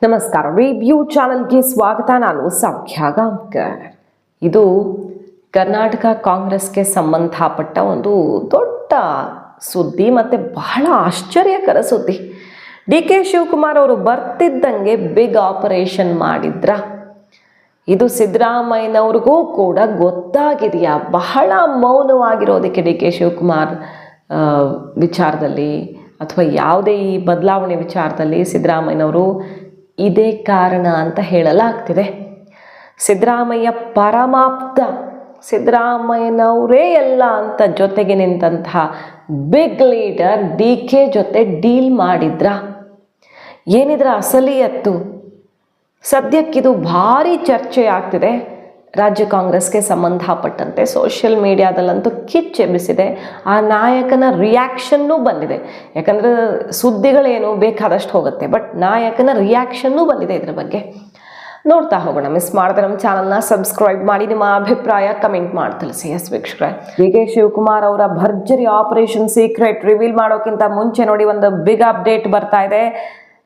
ನಮಸ್ಕಾರ. ರಿವ್ಯೂ ಚಾನಲ್ಗೆ ಸ್ವಾಗತ. ನಾನು ಸೌಖ್ಯ ಗಾಂವ್ಕರ್. ಇದು ಕರ್ನಾಟಕ ಕಾಂಗ್ರೆಸ್ಗೆ ಸಂಬಂಧಪಟ್ಟ ಒಂದು ದೊಡ್ಡ ಸುದ್ದಿ ಮತ್ತು ಬಹಳ ಆಶ್ಚರ್ಯಕರ ಸುದ್ದಿ. ಡಿ ಕೆ ಶಿವಕುಮಾರ್ ಅವರು ಬರ್ತಿದ್ದಂಗೆ ಬಿಗ್ ಆಪರೇಷನ್ ಮಾಡಿದ್ರ. ಇದು ಸಿದ್ದರಾಮಯ್ಯನವ್ರಿಗೂ ಕೂಡ ಗೊತ್ತಾಗಿದೆಯಾ? ಬಹಳ ಮೌನವಾಗಿರೋದಕ್ಕೆ ಡಿ ಕೆ ಶಿವಕುಮಾರ್ ವಿಚಾರದಲ್ಲಿ ಅಥವಾ ಯಾವುದೇ ಈ ಬದಲಾವಣೆ ವಿಚಾರದಲ್ಲಿ ಸಿದ್ದರಾಮಯ್ಯನವರು ಇದೇ ಕಾರಣ ಅಂತ ಹೇಳಲಾಗ್ತಿದೆ. ಸಿದ್ದರಾಮಯ್ಯ ಪರಮಾಪ್ತ, ಸಿದ್ದರಾಮಯ್ಯನವರೇ ಎಲ್ಲ ಅಂತ ಜೊತೆಗೆ ನಿಂತಹ ಬಿಗ್ ಲೀಡರ್ ಡಿ ಕೆ ಜೊತೆ ಡೀಲ್ ಮಾಡಿದ್ರ. ಏನಿದ್ರ ಅಸಲಿಯತ್ತು? ಸದ್ಯಕ್ಕಿದು ಭಾರಿ ಚರ್ಚೆ ಆಗ್ತಿದೆ. ರಾಜ್ಯ ಕಾಂಗ್ರೆಸ್ಗೆ ಸಂಬಂಧಪಟ್ಟಂತೆ ಸೋಷಿಯಲ್ ಮೀಡಿಯಾದಲ್ಲಂತೂ ಕಿಚ್ಚೆಬ್ಬಿಸಿದೆ. ಆ ನಾಯಕನ ರಿಯಾಕ್ಷನ್ನೂ ಬಂದಿದೆ. ಯಾಕಂದರೆ ಸುದ್ದಿಗಳೇನು ಬೇಕಾದಷ್ಟು ಹೋಗುತ್ತೆ, ಬಟ್ ನಾಯಕನ ರಿಯಾಕ್ಷನ್ನೂ ಬಂದಿದೆ. ಇದ್ರ ಬಗ್ಗೆ ನೋಡ್ತಾ ಹೋಗೋಣ. ಮಿಸ್ ಮಾಡಿದ್ರೆ ನಮ್ಮ ಚಾನಲ್ನ ಸಬ್ಸ್ಕ್ರೈಬ್ ಮಾಡಿ, ನಿಮ್ಮ ಅಭಿಪ್ರಾಯ ಕಮೆಂಟ್ ಮಾಡಿ ತಿಳಿಸಿ. ಎಸ್ ವೀಕ್ಷಕರೇ, ಡಿ ಕೆ ಶಿವಕುಮಾರ್ ಅವರ ಭರ್ಜರಿ ಆಪರೇಷನ್ ಸೀಕ್ರೆಟ್ ರಿವೀಲ್ ಮಾಡೋಕ್ಕಿಂತ ಮುಂಚೆ ನೋಡಿ ಒಂದು ಬಿಗ್ ಅಪ್ಡೇಟ್ ಬರ್ತಾ ಇದೆ.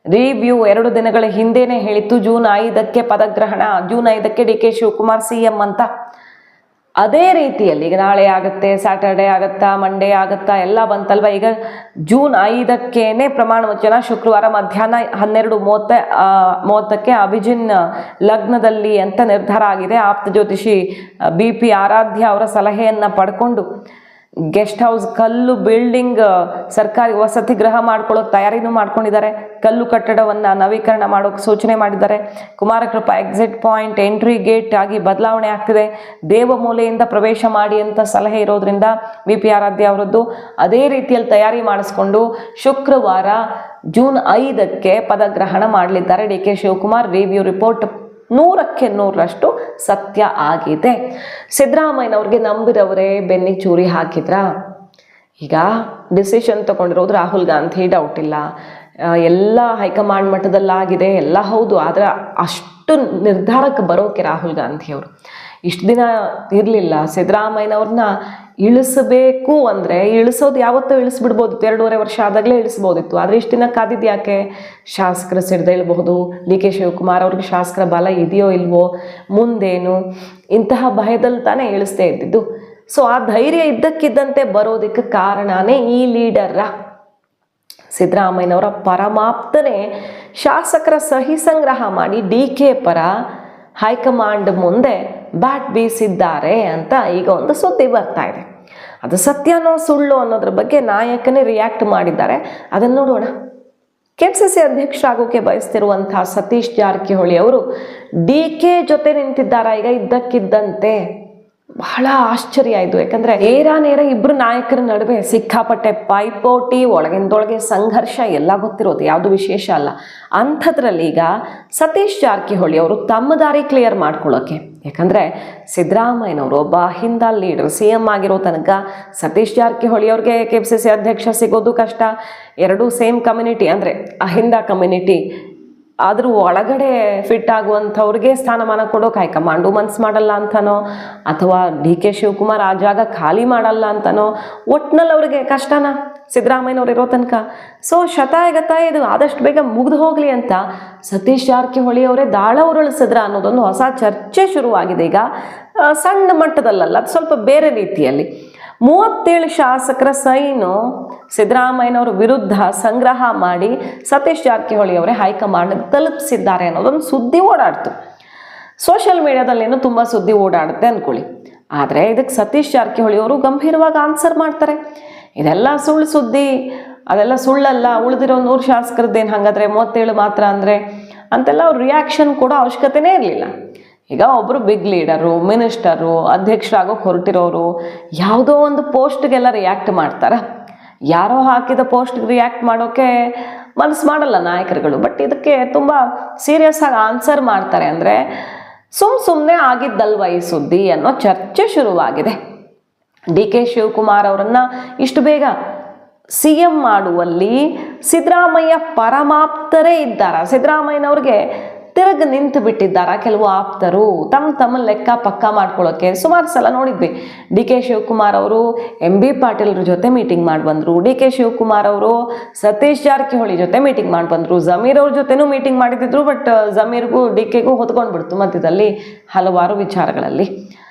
ರಿವ್ಯೂ 2 ದಿನಗಳ ಹಿಂದೆನೇ ಹೇಳಿತ್ತು, ಜೂನ್ 5ಕ್ಕೆ ಪದಗ್ರಹಣ, ಜೂನ್ 5ಕ್ಕೆ ಡಿ ಕೆ ಶಿವಕುಮಾರ್ CM ಅಂತ. ಅದೇ ರೀತಿಯಲ್ಲಿ ಈಗ ನಾಳೆ ಆಗುತ್ತೆ, ಸ್ಯಾಟರ್ಡೆ ಆಗುತ್ತಾ, ಮಂಡೇ ಆಗುತ್ತಾ, ಎಲ್ಲ ಬಂತಲ್ವ. ಈಗ ಜೂನ್ 5ಕ್ಕೇನೆ ಪ್ರಮಾಣ ವಚನ, ಶುಕ್ರವಾರ ಮಧ್ಯಾಹ್ನ 12:30ಕ್ಕೆ ಅಭಿಜಿನ್ ಲಗ್ನದಲ್ಲಿ ಅಂತ ನಿರ್ಧಾರ ಆಗಿದೆ. ಆಪ್ತ ಜ್ಯೋತಿಷಿ BP ಆರಾಧ್ಯ ಅವರ ಸಲಹೆಯನ್ನು ಪಡ್ಕೊಂಡು ಗೆಸ್ಟ್ ಹೌಸ್, ಕಲ್ಲು ಬಿಲ್ಡಿಂಗ್, ಸರ್ಕಾರಿ ವಸತಿ ಗೃಹ ಮಾಡ್ಕೊಳ್ಳೋಕೆ ತಯಾರಿನೂ ಮಾಡ್ಕೊಂಡಿದ್ದಾರೆ. ಕಲ್ಲು ಕಟ್ಟಡವನ್ನು ನವೀಕರಣ ಮಾಡೋಕೆ ಸೂಚನೆ ಮಾಡಿದ್ದಾರೆ. Kumara Krupa exit point entry gate ಆಗಿ ಬದಲಾವಣೆ ಆಗ್ತಿದೆ. ದೇವಮೂಲೆಯಿಂದ ಪ್ರವೇಶ ಮಾಡಿ ಅಂತ ಸಲಹೆ ಇರೋದ್ರಿಂದ BP ಆರಾಧ್ಯ ಅವರದ್ದು ಅದೇ ರೀತಿಯಲ್ಲಿ ತಯಾರಿ ಮಾಡಿಸ್ಕೊಂಡು ಶುಕ್ರವಾರ ಜೂನ್ 5ಕ್ಕೆ ಪದಗ್ರಹಣ ಮಾಡಲಿದ್ದಾರೆ ಡಿ ಕೆ ಶಿವಕುಮಾರ್. ರಿವ್ಯೂ ರಿಪೋರ್ಟ್ 100ಕ್ಕೆ 100ರಷ್ಟು ಸತ್ಯ ಆಗಿದೆ. ಸಿದ್ದರಾಮಯ್ಯನವ್ರಿಗೆ ನಂಬಿದವರೇ ಬೆನ್ನಿಗೆ ಚೂರಿ ಹಾಕಿದ್ರ. ಈಗ ಡಿಸಿಷನ್ ತಗೊಂಡಿರೋದು ರಾಹುಲ್ ಗಾಂಧಿ, ಡೌಟ್ ಇಲ್ಲ. ಎಲ್ಲ ಹೈಕಮಾಂಡ್ ಮಟ್ಟದಲ್ಲಾಗಿದೆ, ಎಲ್ಲ ಹೌದು. ಆದರೆ ಅಷ್ಟು ನಿರ್ಧಾರಕ್ಕೆ ಬರೋಕೆ ರಾಹುಲ್ ಗಾಂಧಿ ಅವರು ಇಷ್ಟು ದಿನ ಇರಲಿಲ್ಲ. ಸಿದ್ದರಾಮಯ್ಯನವ್ರನ್ನ ಇಳಿಸಬೇಕು ಅಂದರೆ ಇಳಿಸೋದು ಯಾವತ್ತೂ ಇಳಿಸ್ಬಿಡ್ಬೋದಿತ್ತು, 2.5 ವರ್ಷ ಆದಾಗಲೇ ಇಳಿಸ್ಬೋದಿತ್ತು. ಆದರೆ ಇಷ್ಟು ದಿನ ಕಾದಿದ್ದು ಯಾಕೆ? ಶಾಸಕರು ಸಿಡ್ದೇಳಬಹುದು, ಡಿ ಕೆ ಶಿವಕುಮಾರ್ ಅವ್ರಿಗೆ ಶಾಸಕರ ಬಲ ಇದೆಯೋ ಇಲ್ವೋ, ಮುಂದೇನು, ಇಂತಹ ಭಯದಲ್ಲಿ ತಾನೇ ಇಳಿಸ್ತೇ ಇದ್ದಿದ್ದು. ಸೊ ಆ ಧೈರ್ಯ ಇದ್ದಕ್ಕಿದ್ದಂತೆ ಬರೋದಕ್ಕೆ ಕಾರಣನೇ ಈ ಲೀಡರ ಸಿದ್ದರಾಮಯ್ಯನವರ ಪರಮಾಪ್ತನೇ ಶಾಸಕರ ಸಹಿ ಸಂಗ್ರಹ ಮಾಡಿ ಡಿ ಕೆ ಪರ ಹೈಕಮಾಂಡ್ ಮುಂದೆ ಬ್ಯಾಟ್ ಬೀಸಿದ್ದಾರೆ ಅಂತ ಈಗ ಒಂದು ಸುದ್ದಿ ಬರ್ತಾ ಇದೆ. ಅದು ಸತ್ಯನೋ ಸುಳ್ಳು ಅನ್ನೋದ್ರ ಬಗ್ಗೆ ನಾಯಕನೇ ರಿಯಾಕ್ಟ್ ಮಾಡಿದ್ದಾರೆ. ಅದನ್ನು ನೋಡೋಣ. KPCC ಅಧ್ಯಕ್ಷರಾಗೋಕೆ ಬಯಸ್ತಿರುವಂತಹ ಸತೀಶ್ ಜಾರಕಿಹೊಳಿ ಅವರು ಡಿ ಕೆ ಜೊತೆ ನಿಂತಿದ್ದಾರೆ. ಈಗ ಇದ್ದಕ್ಕಿದ್ದಂತೆ ಬಹಳ ಆಶ್ಚರ್ಯ ಆಯಿತು. ಯಾಕಂದರೆ ನೇರ ಇಬ್ಬರು ನಾಯಕರ ನಡುವೆ ಸಿಕ್ಕಾಪಟ್ಟೆ ಪೈಪೋಟಿ, ಒಳಗಿಂದೊಳಗೆ ಸಂಘರ್ಷ ಎಲ್ಲ ಗೊತ್ತಿರೋದು, ಯಾವುದು ವಿಶೇಷ ಅಲ್ಲ. ಅಂಥದ್ರಲ್ಲಿ ಈಗ ಸತೀಶ್ ಜಾರಕಿಹೊಳಿ ಅವರು ತಮ್ಮ ದಾರಿ ಕ್ಲಿಯರ್ ಮಾಡ್ಕೊಳ್ಳೋಕೆ, ಯಾಕಂದರೆ ಸಿದ್ದರಾಮಯ್ಯನವರು ಒಬ್ಬ ಅಹಿಂದ ಲೀಡರ್, CM ಆಗಿರೋ ತನಕ ಸತೀಶ್ ಜಾರಕಿಹೊಳಿ ಅವ್ರಿಗೆ KPCC ಅಧ್ಯಕ್ಷ ಸಿಗೋದು ಕಷ್ಟ. ಎರಡೂ ಸೇಮ್ ಕಮ್ಯುನಿಟಿ, ಅಂದರೆ ಅಹಿಂದ ಕಮ್ಯುನಿಟಿ. ಆದರೂ ಒಳಗಡೆ ಫಿಟ್ ಆಗುವಂಥವ್ರಿಗೆ ಸ್ಥಾನಮಾನ ಕೊಡೋಕೆ ಹೈಕಮಾಂಡು ಮನ್ಸು ಮಾಡಲ್ಲ ಅಂತನೋ, ಅಥವಾ ಡಿ ಕೆ ಶಿವಕುಮಾರ್ ಆ ಜಾಗ ಖಾಲಿ ಮಾಡಲ್ಲ ಅಂತನೋ, ಒಟ್ಟಿನಲ್ಲಿ ಅವ್ರಿಗೆ ಕಷ್ಟನ ಸಿದ್ದರಾಮಯ್ಯನವ್ರು ಇರೋ ತನಕ. ಸೊ ಶತಾಯಗತಾಯ ಇದು ಆದಷ್ಟು ಬೇಗ ಮುಗಿದು ಹೋಗಲಿ ಅಂತ ಸತೀಶ್ ಜಾರಕಿಹೊಳಿ ಅವರೇ ದಾಳ ಉರುಳಿಸಿದ್ರ ಅನ್ನೋದೊಂದು ಹೊಸ ಚರ್ಚೆ ಶುರುವಾಗಿದೆ. ಈಗ ಸಣ್ಣ ಮಟ್ಟದಲ್ಲಲ್ಲ, ಅದು ಸ್ವಲ್ಪ ಬೇರೆ ರೀತಿಯಲ್ಲಿ. 37 ಶಾಸಕರ ಸೈನು ಸಿದ್ದರಾಮಯ್ಯನವ್ರ ವಿರುದ್ಧ ಸಂಗ್ರಹ ಮಾಡಿ ಸತೀಶ್ ಜಾರಕಿಹೊಳಿ ಅವರೇ ಹೈಕಮಾಂಡ್ ತಲುಪಿಸಿದ್ದಾರೆ ಅನ್ನೋದೊಂದು ಸುದ್ದಿ ಓಡಾಡ್ತು. ಸೋಷಿಯಲ್ ಮೀಡಿಯಾದಲ್ಲೇನೋ ತುಂಬ ಸುದ್ದಿ ಓಡಾಡುತ್ತೆ ಅಂದ್ಕೊಳ್ಳಿ. ಆದರೆ ಇದಕ್ಕೆ ಸತೀಶ್ ಜಾರಕಿಹೊಳಿ ಅವರು ಗಂಭೀರವಾಗಿ ಆನ್ಸರ್ ಮಾಡ್ತಾರೆ. ಇದೆಲ್ಲ ಸುಳ್ಳು ಸುದ್ದಿ, ಅದೆಲ್ಲ ಸುಳ್ಳಲ್ಲ, ಉಳಿದಿರೋ 100 ಶಾಸಕರದ್ದೇನು ಹಾಗಾದರೆ 37 ಮಾತ್ರ ಅಂದರೆ ಅಂತೆಲ್ಲ ಅವ್ರು ರಿಯಾಕ್ಷನ್ ಕೊಡೋ ಅವಶ್ಯಕತೆನೇ ಇರಲಿಲ್ಲ. ಈಗ ಒಬ್ಬರು ಬಿಗ್ ಲೀಡರು, ಮಿನಿಸ್ಟರು, ಅಧ್ಯಕ್ಷರಾಗೋಕೆ ಹೊರಟಿರೋರು ಯಾವುದೋ ಒಂದು ಪೋಸ್ಟ್ಗೆಲ್ಲ ರಿಯಾಕ್ಟ್ ಮಾಡ್ತಾರೆ. ಯಾರೋ ಹಾಕಿದ ಪೋಸ್ಟ್ಗೆ ರಿಯಾಕ್ಟ್ ಮಾಡೋಕ್ಕೆ ಮನಸ್ಸು ಮಾಡಲ್ಲ ನಾಯಕರುಗಳು. ಬಟ್ ಇದಕ್ಕೆ ತುಂಬ ಸೀರಿಯಸ್ ಆಗಿ ಆನ್ಸರ್ ಮಾಡ್ತಾರೆ. ಅಂದರೆ ಸುಮ್ಮನೆ ಆಗಿದ್ದಲ್ವ ಈ ಸುದ್ದಿ ಅನ್ನೋ ಚರ್ಚೆ ಶುರುವಾಗಿದೆ. ಡಿ ಕೆ ಶಿವಕುಮಾರ್ ಅವರನ್ನು ಇಷ್ಟು ಬೇಗ CM ಮಾಡುವಲ್ಲಿ ಸಿದ್ದರಾಮಯ್ಯ ಪರಮಾಪ್ತರೇ ಇದ್ದಾರೆ. ಸಿದ್ದರಾಮಯ್ಯನವ್ರಿಗೆ ತಿರುಗಿ ನಿಂತು ಬಿಟ್ಟಿದ್ದಾರೆ ಕೆಲವು ಆಪ್ತರು ತಮ್ಮ ಲೆಕ್ಕ ಪಕ್ಕ ಮಾಡ್ಕೊಳ್ಳೋಕೆ. ಸುಮಾರು ಸಲ ನೋಡಿದ್ವಿ, ಡಿ ಕೆ ಶಿವಕುಮಾರ್ ಅವರು MB ಪಾಟೀಲ್ರ ಜೊತೆ ಮೀಟಿಂಗ್ ಮಾಡಿ ಬಂದರು, ಡಿ ಕೆ ಶಿವಕುಮಾರ್ ಅವರು ಸತೀಶ್ ಜಾರಕಿಹೊಳಿ ಜೊತೆ ಮೀಟಿಂಗ್ ಮಾಡಿ ಬಂದರು, ಜಮೀರ್ ಅವ್ರ ಜೊತೆನೂ ಮೀಟಿಂಗ್ ಮಾಡಿದ್ರು. ಬಟ್ ಜಮೀರ್ಗೂ DKಗೂ ಹೊತ್ಕೊಂಡ್ಬಿಡ್ತು ಮಧ್ಯದಲ್ಲಿ ಹಲವಾರು ವಿಚಾರಗಳಲ್ಲಿ.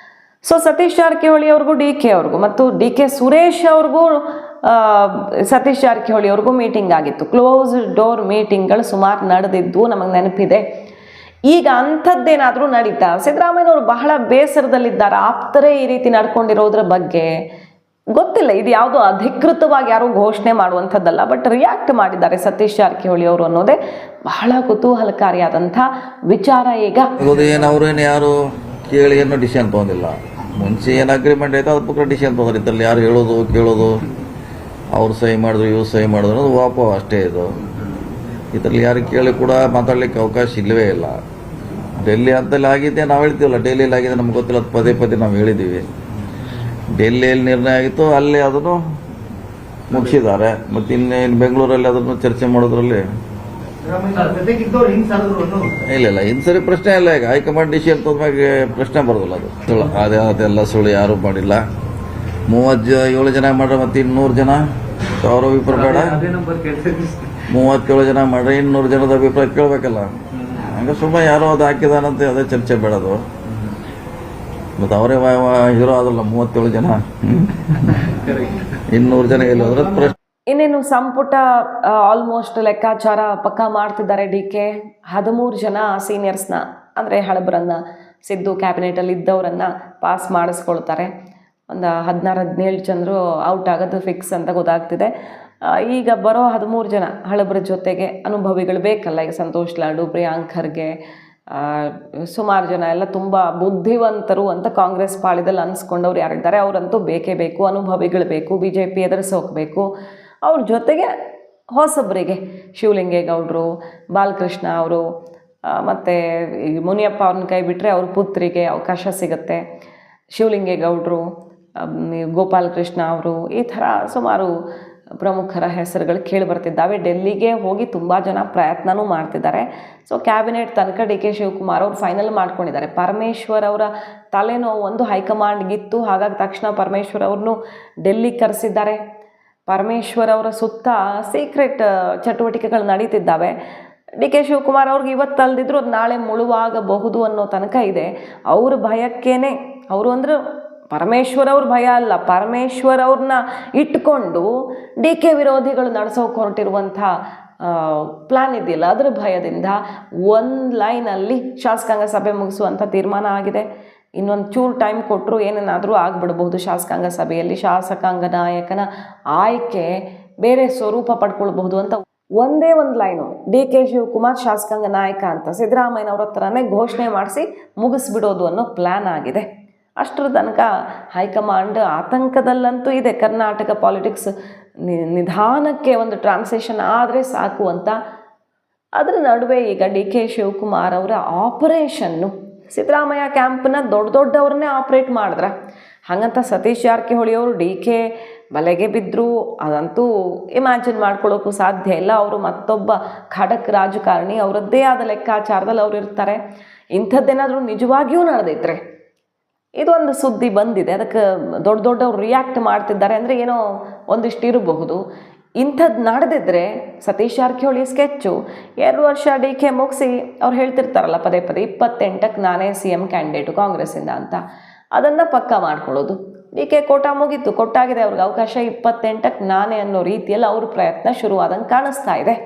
ಸೊ ಸತೀಶ್ ಜಾರಕಿಹೊಳಿ ಅವ್ರಿಗೂ DK ಅವ್ರಿಗೂ ಮತ್ತು DK ಸುರೇಶ್ ಅವ್ರಿಗೂ ಸತೀಶ್ ಜಾರಕಿಹೊಳಿ ಅವ್ರಿಗೂ ಮೀಟಿಂಗ್ ಆಗಿತ್ತು. ಕ್ಲೋಸ್ ಡೋರ್ ಮೀಟಿಂಗ್ಗಳು ಸುಮಾರು ನಡೆದಿದ್ದು ನಮಗೆ ನೆನಪಿದೆ. ಈಗ ಅಂಥದ್ದೇನಾದರೂ ನಡೀತಾ? ಸಿದ್ದರಾಮಯ್ಯನವರು ಬಹಳ ಬೇಸರದಲ್ಲಿದ್ದಾರೆ, ಆಪ್ತರೇ ಈ ರೀತಿ ನಡ್ಕೊಂಡಿರೋದ್ರ ಬಗ್ಗೆ. ಗೊತ್ತಿಲ್ಲ, ಇದು ಯಾವುದೋ ಅಧಿಕೃತವಾಗಿ ಯಾರು ಘೋಷಣೆ ಮಾಡುವಂಥದ್ದಲ್ಲ, ಬಟ್ ರಿಯಾಕ್ಟ್ ಮಾಡಿದ್ದಾರೆ ಸತೀಶ್ ಜಾರಕಿಹೊಳಿ ಅವರು ಅನ್ನೋದೇ ಬಹಳ ಕುತೂಹಲಕಾರಿಯಾದಂಥ ವಿಚಾರ. ಈಗ ಅವ್ರೇನು ಯಾರು ಕೇಳಿ ಏನೋ ಡಿಸಿಷನ್ ತೊಗೊಂಡಿಲ್ಲ. ಮುಂಚೆ ಏನು ಅಗ್ರಿಮೆಂಟ್ ಆಯ್ತು ಅದ್ರ ಪ್ರಕಾರ ಡಿಸಿಷನ್ ತೊಗೊಂಡ್ರೆ ಇದ್ರಲ್ಲಿ ಯಾರು ಹೇಳೋದು ಕೇಳೋದು, ಅವ್ರು ಸಹಿ ಮಾಡಿದ್ರು ಇವ್ರು ಸಹಿ ಮಾಡಿದ್ರು ಅನ್ನೋದು ವಾಪ ಅಷ್ಟೇ. ಇದರಲ್ಲಿ ಯಾರು ಕೇಳಿ ಕೂಡ ಮಾತಾಡ್ಲಿಕ್ಕೆ ಅವಕಾಶ ಇಲ್ಲವೇ ಇಲ್ಲ. ಡೆಲ್ಲಿ ಅಂತಲ್ಲಿ ಆಗಿದೆ ನಾವು ಹೇಳ್ತೀವಲ್ಲ, ಡೆಲ್ಲಿಯಲ್ಲಿ ಆಗಿದೆ ನಮ್ಗೆ ಗೊತ್ತಿಲ್ಲ, ಪದೇ ನಾವು ಹೇಳಿದ್ದೀವಿ. ಡೆಲ್ಲಿಯಲ್ಲಿ ನಿರ್ಣಯ ಆಗಿತ್ತು, ಅಲ್ಲೇ ಅದನ್ನು ಮುಗಿಸಿದ್ದಾರೆ. ಮತ್ತು ಇನ್ನೇನು ಬೆಂಗಳೂರಲ್ಲಿ ಅದನ್ನು ಚರ್ಚೆ ಮಾಡೋದ್ರಲ್ಲಿ ಇಲ್ಲ ಇನ್ಸರಿ ಪ್ರಶ್ನೆ ಇಲ್ಲ. ಈಗ ಹೈಕಮಾಂಡ್ ಡಿಸಿಷನ್ ತೊಂದ್ಮೇಲೆ ಪ್ರಶ್ನೆ ಬರೋದಿಲ್ಲ. ಅದು ಅದೆಲ್ಲ ಸುಳ್ಳು, ಯಾರು ಮಾಡಿಲ್ಲ. 37 ಜನ ಮಾಡ್ರೆ ಮತ್ತೆ 200 ಜನ ಅವ್ರ ಅಭಿಪ್ರಾಯ ಬೇಡ. 37 ಜನ ಮಾಡ್ರೆ 200 ಜನದ ಅಭಿಪ್ರಾಯ ಕೇಳಬೇಕಲ್ಲ. ಹಂಗ ಸುಮ್ಮನೆ ಯಾರೋ ಅದು ಹಾಕಿದಾನಂತೆ ಅದೇ ಚರ್ಚೆ ಬೇಡದು. ಮತ್ತು ಅವರೇ ಹೀರೋ ಆದಲ್ಲ 37 ಜನ, 200 ಜನ ಎಲ್ಲೋದ್ರ ಪ್ರಶ್ನೆ. ಇನ್ನೇನು ಸಂಪುಟ ಆಲ್ಮೋಸ್ಟ್ ಲೆಕ್ಕಾಚಾರ ಪಕ್ಕ ಮಾಡ್ತಿದ್ದಾರೆ. DK 13 ಜನ ಸೀನಿಯರ್ಸ್ನ ಅಂದರೆ ಹಳಬರನ್ನ, ಸಿದ್ದು ಕ್ಯಾಬಿನೆಟಲ್ಲಿ ಇದ್ದವರನ್ನ ಪಾಸ್ ಮಾಡಿಸ್ಕೊಳ್ತಾರೆ. ಒಂದು 16-17 ಜನರು ಔಟ್ ಆಗೋದು ಫಿಕ್ಸ್ ಅಂತ ಗೊತ್ತಾಗ್ತಿದೆ. ಈಗ ಬರೋ 13 ಜನ ಹಳಬರ ಜೊತೆಗೆ ಅನುಭವಿಗಳು ಬೇಕಲ್ಲ. ಈಗ ಸಂತೋಷ್ ಲಾಡು, ಪ್ರಿಯಾಂಕ್ ಖರ್ಗೆ, ಸುಮಾರು ಜನ ಎಲ್ಲ ತುಂಬ ಬುದ್ಧಿವಂತರು ಅಂತ ಕಾಂಗ್ರೆಸ್ ಪಾಳಿದಲ್ಲಿ ಅನ್ಸ್ಕೊಂಡವ್ರು ಯಾರಿದ್ದಾರೆ ಅವರಂತೂ ಬೇಕೇ ಬೇಕು. ಅನುಭವಿಗಳು ಬೇಕು, BJP ಎದುರಿಸೋಕ್ಬೇಕು. ಅವ್ರ ಜೊತೆಗೆ ಹೊಸಬರಿಗೆ ಶಿವಲಿಂಗೇಗೌಡರು, ಬಾಲಕೃಷ್ಣ ಅವರು ಮತ್ತು ಮುನಿಯಪ್ಪ ಅವ್ರನ್ನ ಕೈ ಬಿಟ್ಟರೆ ಅವ್ರ ಪುತ್ರಿಗೆ ಅವಕಾಶ ಸಿಗುತ್ತೆ. ಶಿವಲಿಂಗೇಗೌಡರು, ಗೋಪಾಲಕೃಷ್ಣ ಅವರು, ಈ ಥರ ಸುಮಾರು ಪ್ರಮುಖರ ಹೆಸರುಗಳು ಕೇಳಿ ಬರ್ತಿದ್ದಾವೆ. ಡೆಲ್ಲಿಗೆ ಹೋಗಿ ತುಂಬ ಜನ ಪ್ರಯತ್ನವೂ ಮಾಡ್ತಿದ್ದಾರೆ. ಸೊ ಕ್ಯಾಬಿನೆಟ್ ತನಕ DK ಶಿವಕುಮಾರ್ ಅವರು ಫೈನಲ್ ಮಾಡ್ಕೊಂಡಿದ್ದಾರೆ. ಪರಮೇಶ್ವರ್ ಅವರ ತಲೆನೋವು ಒಂದು ಹೈಕಮಾಂಡ್ಗಿತ್ತು, ಹಾಗಾಗಿ ತಕ್ಷಣ ಪರಮೇಶ್ವರ್ ಅವ್ರನ್ನೂ ಡೆಲ್ಲಿಗೆ ಕರೆಸಿದ್ದಾರೆ. ಪರಮೇಶ್ವರ್ ಅವರ ಸುತ್ತ ಸೀಕ್ರೆಟ್ ಚಟುವಟಿಕೆಗಳು ನಡೀತಿದ್ದಾವೆ. DK ಶಿವಕುಮಾರ್ ಅವ್ರಿಗೆ ಇವತ್ತು ಅಲ್ದಿದ್ರು ಅದು ನಾಳೆ ಮುಳುವಾಗಬಹುದು ಅನ್ನೋ ತನಕ ಇದೆ. ಅವ್ರ ಭಯಕ್ಕೇನೆ, ಅವರು ಅಂದ್ರೆ ಪರಮೇಶ್ವರ್ ಅವ್ರ ಭಯ ಅಲ್ಲ, ಪರಮೇಶ್ವರ್ ಅವ್ರನ್ನ ಇಟ್ಕೊಂಡು DK ವಿರೋಧಿಗಳು ನಡೆಸೋಕೆ ಹೊರಟಿರುವಂಥ ಪ್ಲ್ಯಾನ್ ಇದೆಯಲ್ಲ, ಅದರ ಭಯದಿಂದ ಒಂದು ಲೈನಲ್ಲಿ ಶಾಸಕಾಂಗ ಸಭೆ ಮುಗಿಸುವಂಥ ತೀರ್ಮಾನ ಆಗಿದೆ. ಇನ್ನೊಂದು ಚೂರು ಟೈಮ್ ಕೊಟ್ಟರು ಏನೇನಾದರೂ ಆಗಿಬಿಡ್ಬಹುದು. ಶಾಸಕಾಂಗ ಸಭೆಯಲ್ಲಿ ಶಾಸಕಾಂಗ ನಾಯಕನ ಆಯ್ಕೆ ಬೇರೆ ಸ್ವರೂಪ ಪಡ್ಕೊಳ್ಬಹುದು ಅಂತ ಒಂದೇ ಒಂದು ಲೈನು DK ಶಿವಕುಮಾರ್ ಶಾಸಕಾಂಗ ನಾಯಕ ಅಂತ ಸಿದ್ದರಾಮಯ್ಯನವ್ರ ಹತ್ರನೇ ಘೋಷಣೆ ಮಾಡಿಸಿ ಮುಗಿಸ್ಬಿಡೋದು ಅನ್ನೋ ಪ್ಲ್ಯಾನ್ ಆಗಿದೆ. ಅಷ್ಟರ ತನಕ ಹೈಕಮಾಂಡ್ ಆತಂಕದಲ್ಲಂತೂ ಇದೆ. ಕರ್ನಾಟಕ ಪಾಲಿಟಿಕ್ಸ್ ನಿಧಾನಕ್ಕೆ ಒಂದು ಟ್ರಾನ್ಸಿಷನ್ ಆದರೆ ಸಾಕು ಅಂತ. ಅದರ ನಡುವೆ ಈಗ DK ಶಿವಕುಮಾರ್ ಅವರ ಆಪರೇಷನ್ನು ಸಿದ್ದರಾಮಯ್ಯ ಕ್ಯಾಂಪ್ನ ದೊಡ್ಡವ್ರನ್ನೇ ಆಪ್ರೇಟ್ ಮಾಡಿದ್ರೆ, ಹಾಗಂತ ಸತೀಶ್ ಜಾರಕಿಹೊಳಿ ಅವರು DK ಬಲೆಗೆ ಬಿದ್ದರು ಅದಂತೂ ಇಮ್ಯಾಜಿನ್ ಮಾಡ್ಕೊಳ್ಳೋಕ್ಕೂ ಸಾಧ್ಯ ಇಲ್ಲ. ಅವರು ಮತ್ತೊಬ್ಬ ಖಡಕ್ ರಾಜಕಾರಣಿ, ಅವರದ್ದೇ ಆದ ಲೆಕ್ಕಾಚಾರದಲ್ಲಿ ಅವ್ರು ಇರ್ತಾರೆ. ಇಂಥದ್ದೇನಾದರೂ ನಿಜವಾಗಿಯೂ ನಡೆದಿದ್ರೆ, ಇದೊಂದು ಸುದ್ದಿ ಬಂದಿದೆ, ಅದಕ್ಕೆ ದೊಡ್ಡವ್ರು ರಿಯಾಕ್ಟ್ ಮಾಡ್ತಿದ್ದಾರೆ ಅಂದರೆ ಏನೋ ಒಂದಿಷ್ಟು ಇರಬಹುದು. ಇಂಥದ್ದು ನಡೆದಿದ್ರೆ ಸತೀಶ್ ಜಾರಕಿಹೊಳಿ ಸ್ಕೆಚ್ಚು 2 ವರ್ಷ DK ಮುಗಿಸಿ ಅವ್ರು ಹೇಳ್ತಿರ್ತಾರಲ್ಲ ಪದೇ 28ಕ್ಕೆ ನಾನೇ CM ಕ್ಯಾಂಡಿಡೇಟು ಕಾಂಗ್ರೆಸ್ಸಿಂದ ಅಂತ, ಅದನ್ನು ಪಕ್ಕ ಮಾಡ್ಕೊಳ್ಳೋದು. DK ಕೋಟ ಮುಗೀತು, ಕೊಟ್ಟಾಗಿದೆ ಅವ್ರಿಗೆ ಅವಕಾಶ, 28ಕ್ಕೆ ನಾನೇ ಅನ್ನೋ ರೀತಿಯಲ್ಲಿ ಅವ್ರ ಪ್ರಯತ್ನ ಶುರುವಾದಂಗೆ ಕಾಣಿಸ್ತಾ ಇದೆ.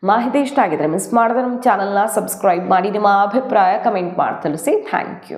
ಮಾಹಿತಿ ಇಷ್ಟ ಆಗಿದ್ರೆ ಮಿಸ್ ಮಾಡಿದ್ರೆ ನಮ್ಮ ಚಾನಲ್ನ ಸಬ್ಸ್ಕ್ರೈಬ್ ಮಾಡಿ, ನಿಮ್ಮ ಅಭಿಪ್ರಾಯ ಕಮೆಂಟ್ ಮಾಡಿ ತಿಳಿಸಿ. Thank you.